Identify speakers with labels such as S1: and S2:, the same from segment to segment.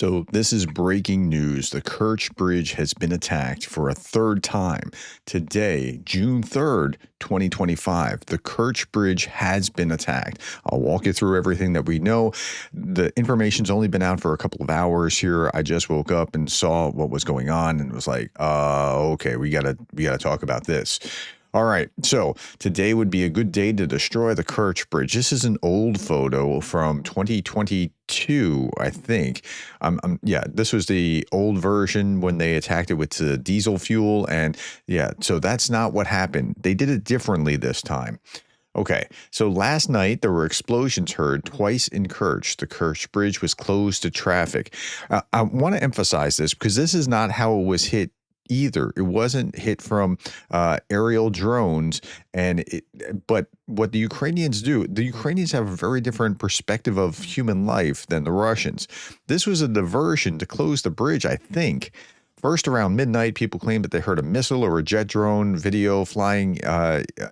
S1: So this is breaking news. The Kerch Bridge has been attacked for a third time. Today, June 3rd, 2025, the Kerch Bridge has been attacked. I'll walk you through everything that we know. The information's only been out for a couple of hours here. I just woke up and saw what was going on and was like, okay, we gotta talk about this. All right, so today would be a good day to destroy the Kerch Bridge. This is an old photo from 2022, I think. Yeah, this was the old version when they attacked it with the diesel fuel, and yeah, so that's not what happened. They did it differently this time. Okay, so last night there were explosions heard twice in Kerch. The Kerch Bridge was closed to traffic. I want to emphasize this because this is not how it was hit either. It wasn't hit from aerial drones, but what the Ukrainians do, the Ukrainians have a very different perspective of human life than the Russians. This was a diversion to close the bridge, I think. First, around midnight, people claimed that they heard a missile or a jet drone video flying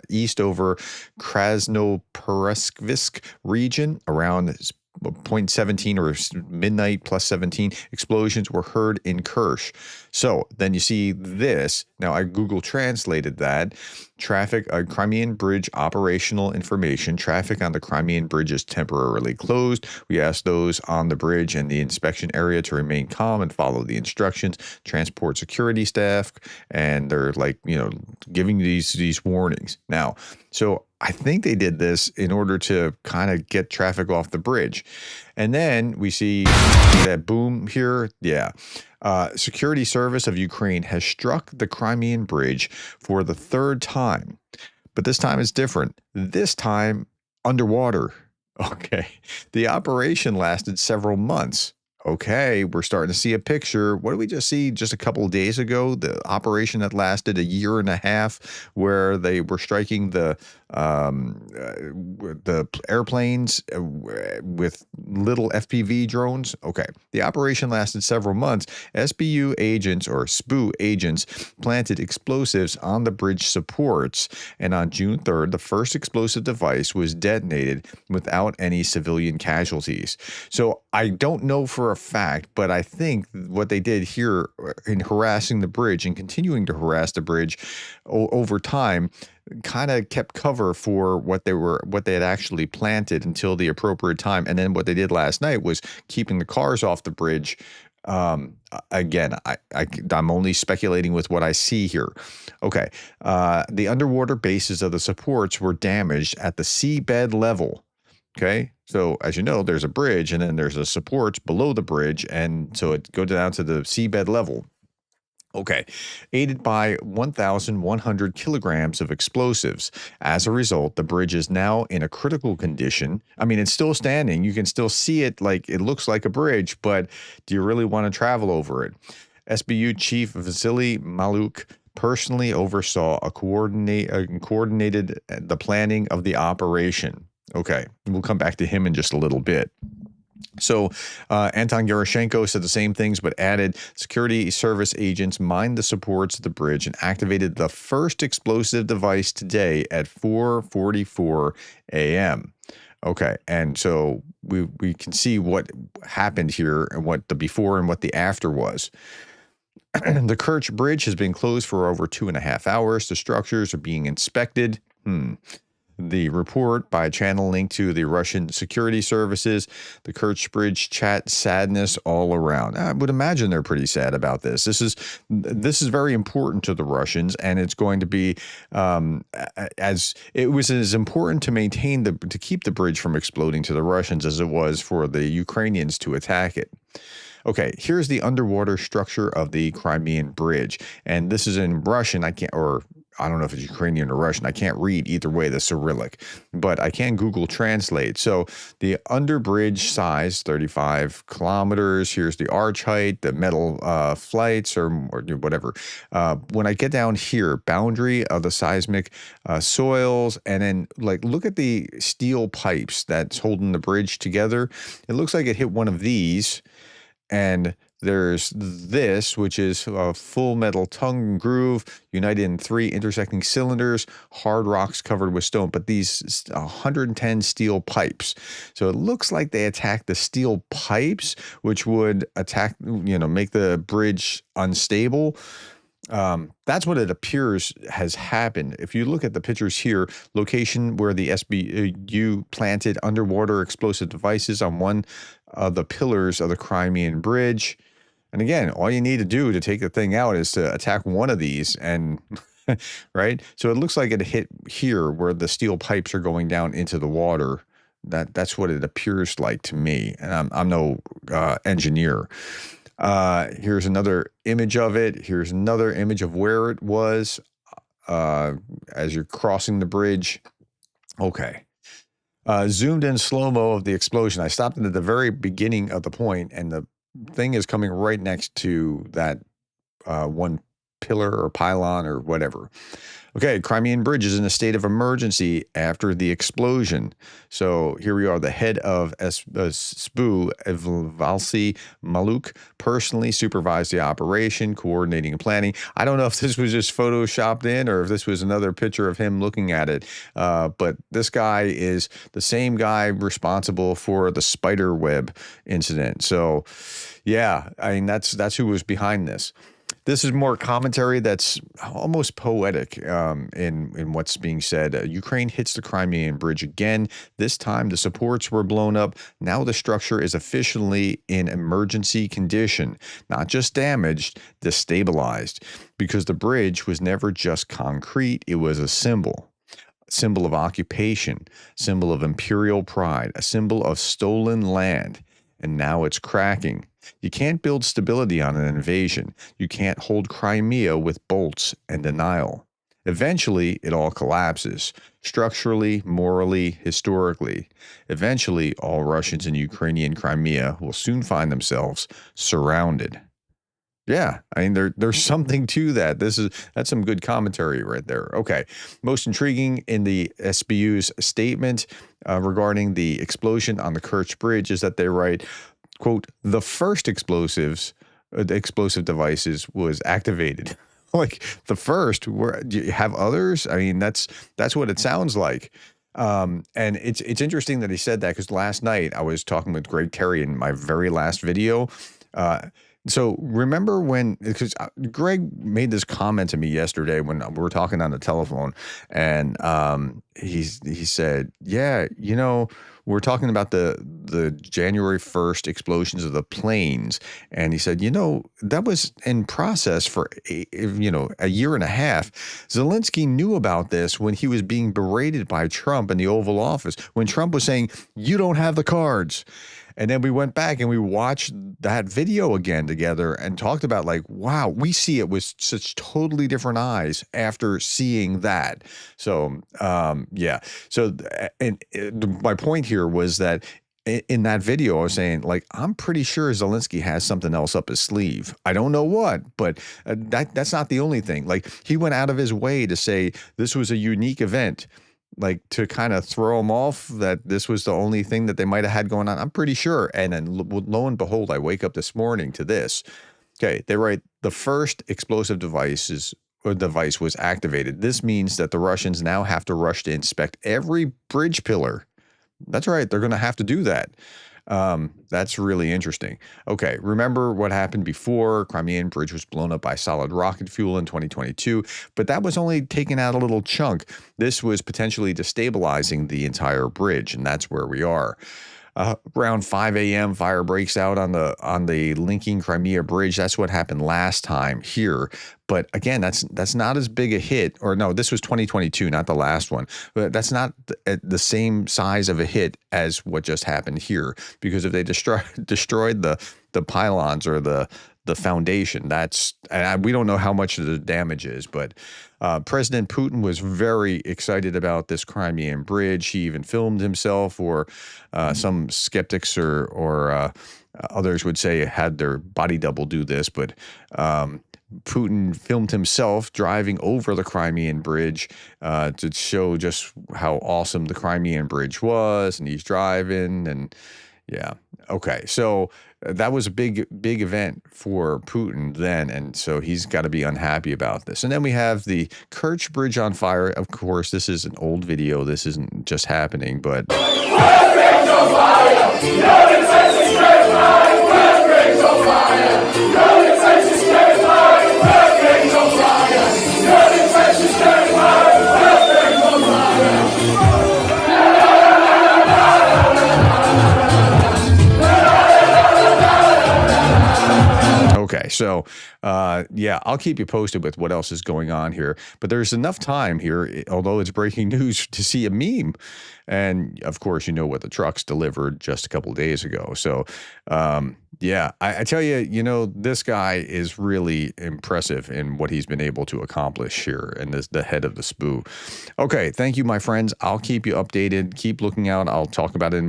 S1: east over Krasnoperskivsk region around 0.17 or midnight plus 17 explosions were heard in Kerch. So then you see this. Now I Google translated that. Traffic, Crimean Bridge operational information. Traffic on the Crimean Bridge is temporarily closed. We asked those on the bridge and the inspection area to remain calm and follow the instructions. Transport security staff, and they're like, giving these warnings. Now, so I think they did this in order to kind of get traffic off the bridge. And then we see that boom here. Yeah. Security Service of Ukraine has struck the Crimean Bridge for the third time. But this time is different. This time underwater. Okay. The operation lasted several months. Okay, we're starting to see a picture. What did we just see just a couple of days ago? The operation that lasted a year and a half, where they were striking the airplanes with little FPV drones. Okay, the operation lasted several months. SBU agents or SBU agents planted explosives on the bridge supports, and on June 3rd, the first explosive device was detonated without any civilian casualties. So I don't know for a fact, but I think what they did here in harassing the bridge and continuing to harass the bridge over time kind of kept cover for what they had actually planted until the appropriate time. And then what they did last night was keeping the cars off the bridge. Again, I'm only speculating with what I see here. Okay. The underwater bases of the supports were damaged at the seabed level. Okay. So as you know, there's a bridge and then there's a supports below the bridge. And so it goes down to the seabed level. Okay, aided by 1,100 kilograms of explosives. As a result, the bridge is now in a critical condition. I mean, it's still standing. You can still see it, like it looks like a bridge, but do you really want to travel over it? SBU Chief Vasily Maluk personally oversaw coordinated the planning of the operation. Okay, we'll come back to him in just a little bit. So Anton Gerashenko said the same things, but added security service agents mined the supports of the bridge and activated the first explosive device today at 4:44 a.m. Okay, and so we can see what happened here and what the before and what the after was. The Kerch Bridge has been closed for over 2.5 hours. The structures are being inspected. The report by a channel linked to the Russian security services. The Kerch Bridge chat sadness all around. I would imagine they're pretty sad about this. This is very important to the Russians, and it's going to be as important to keep the bridge from exploding to the Russians as it was for the Ukrainians to attack it. Okay, here's the underwater structure of the Crimean Bridge, and this is in Russian. I don't know if it's Ukrainian or Russian. I can't read either way the Cyrillic, but I can Google Translate. So the underbridge size, 35 kilometers. Here's the arch height, the metal flights or whatever. When I get down here, boundary of the seismic soils, and then look at the steel pipes that's holding the bridge together. It looks like it hit one of these, and There's this, which is a full metal tongue and groove, united in 3 intersecting cylinders, hard rocks covered with stone. But these 110 steel pipes. So it looks like they attacked the steel pipes, which would attack, make the bridge unstable. That's what it appears has happened. If you look at the pictures here, location where the SBU planted underwater explosive devices on one of the pillars of the Crimean Bridge. And again, all you need to do to take the thing out is to attack one of these and right? So it looks like it hit here where the steel pipes are going down into the water. That's what it appears like to me. And I'm no engineer. Here's another image of it. Here's another image of where it was as you're crossing the bridge. Okay. Zoomed in slow-mo of the explosion. I stopped at the very beginning of the point, and the thing is coming right next to that one pillar or pylon or whatever. Okay, Crimean Bridge is in a state of emergency after the explosion. So here we are. The head of SBU, Valsi Maluk, personally supervised the operation, coordinating and planning. I don't know if this was just photoshopped in or if this was another picture of him looking at it. But this guy is the same guy responsible for the spider web incident. So, yeah, I mean, that's who was behind this. This is more commentary that's almost poetic in what's being said. Ukraine hits the Crimean Bridge again. This time the supports were blown up. Now the structure is officially in emergency condition, not just damaged, destabilized, because the bridge was never just concrete. It was a symbol of occupation, symbol of imperial pride, a symbol of stolen land. And now it's cracking. You can't build stability on an invasion. You can't hold Crimea with bolts and denial. Eventually, it all collapses. Structurally, morally, historically. Eventually, all Russians in Ukrainian Crimea will soon find themselves surrounded. Yeah, I mean, there's something to that. That's some good commentary right there. Okay, most intriguing in the SBU's statement regarding the explosion on the Kerch Bridge is that they write, quote, the first explosive devices was activated. Like the first, do you have others? I mean, that's what it sounds like. And it's interesting that he said that because last night I was talking with Greg Terry in my very last video. So remember because Greg made this comment to me yesterday when we were talking on the telephone, and he said, yeah, we're talking about the January 1st explosions of the planes, and he said, that was in process for a year and a half. Zelensky knew about this when he was being berated by Trump in the Oval Office, when Trump was saying, you don't have the cards. And then we went back and we watched that video again together and talked about like, wow, we see it with such totally different eyes after seeing that. So, yeah. So, and my point here was that in that video, I was saying, like, I'm pretty sure Zelensky has something else up his sleeve. I don't know what, but that's not the only thing. Like, he went out of his way to say this was a unique event, like to kind of throw them off that this was the only thing that they might have had going on. I'm pretty sure. And then lo and behold, I wake up this morning to this. Okay, they write the first explosive device was activated. This means that the Russians now have to rush to inspect every bridge pillar. That's right. They're going to have to do that. That's really interesting. Okay, remember what happened before? Crimean Bridge was blown up by solid rocket fuel in 2022, but that was only taking out a little chunk. This was potentially destabilizing the entire bridge, and that's where we are. Around 5 a.m., fire breaks out on the linking Crimea bridge. That's what happened last time here. But again, that's not as big a hit. Or no, this was 2022, not the last one. But that's not the same size of a hit as what just happened here. Because if they destroyed the pylons or the foundation, we don't know how much the damage is, but President Putin was very excited about this Crimean Bridge. He even filmed himself, or some skeptics or others would say had their body double do this, but Putin filmed himself driving over the Crimean Bridge to show just how awesome the Crimean Bridge was, and he's driving, and Yeah. Okay. So that was a big event for Putin then. And so he's got to be unhappy about this. And then we have the Kerch Bridge on fire. Of course, this is an old video. This isn't just happening, but. Okay, so yeah, I'll keep you posted with what else is going on here. But there's enough time here, although it's breaking news, to see a meme. And of course, you know what the trucks delivered just a couple of days ago. So yeah, I tell you, this guy is really impressive in what he's been able to accomplish here, and this the head of the SPU. Okay, thank you, my friends. I'll keep you updated. Keep looking out. I'll talk about it in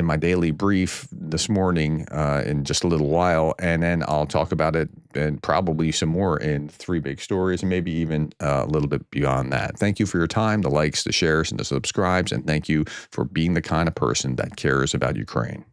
S1: my daily brief this morning in just a little while, and then I'll talk about it and probably some more in 3 big stories, and maybe even a little bit beyond that. Thank you for your time, the likes, the shares, and the subscribes, and thank you for being the kind of person that cares about Ukraine.